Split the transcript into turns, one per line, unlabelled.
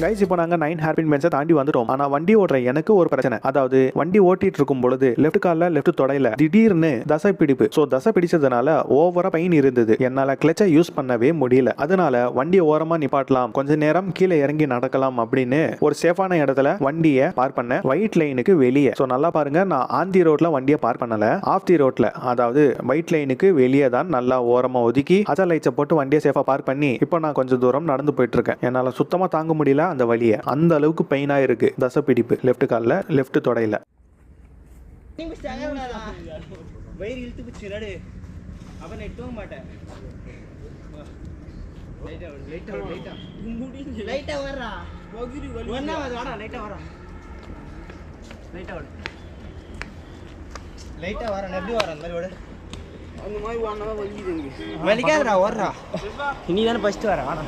Guys இப்போ நாங்கள் 9 hairpin பென்ஸை தாண்டி வந்துட்டோம். ஆனால் வண்டி ஓட்டுற எனக்கு ஒரு பிரச்சனை. அதாவது வண்டி ஓட்டிட்டு இருக்கும் பொழுது லெஃப்ட் காலில் லெஃப்ட் தொடையில திடீர்னு தசை பிடிப்பு. ஸோ தசை பிடிச்சதுனால ஓவரா பெயின் இருந்தது. என்னால் கிளச்சை யூஸ் பண்ணவே முடியல. அதனால வண்டியை ஓரமாக நிப்பாட்டலாம், கொஞ்ச நேரம் கீழே இறங்கி நடக்கலாம் அப்படின்னு ஒரு சேஃபான இடத்துல வண்டியை பார்க் பண்ண, ஒயிட் லைனுக்கு வெளியே. ஸோ நல்லா பாருங்க, நான் ஆன் தி ரோட்ல வண்டியை பார்க் பண்ணல, ஆஃப் தி ரோட்ல, அதாவது ஒயிட் லைனுக்கு வெளியே தான் நல்லா ஓரமாக ஒதுக்கி அசல் லைட்ஸை போட்டு வண்டியை சேஃபாக பார்க் பண்ணி இப்போ நான் கொஞ்சம் தூரம் நடந்து போயிட்டு இருக்கேன். என்னால் சுத்தமாக தாங்க முடியல அந்த வலியை. அந்த அளவுக்கு பெயினா இருக்கு தசை பிடிப்பு லெஃப்ட் கால்ல லெஃப்ட் தொடையில.
வயிறு இழுத்து பிடிச்சி நடு அவன் எட்டவும் மாட்டேன். லைட்டா வர்றா வாடா, லைட்டா வரா, லைட்டா வரா, எப்படி வரா அந்த மாதிரி விட அந்த மாதிரி வாடா வலிக்குது. வலிக்காதடா, வர்றா, இனி தானே ஃபர்ஸ்ட் வர வாடா.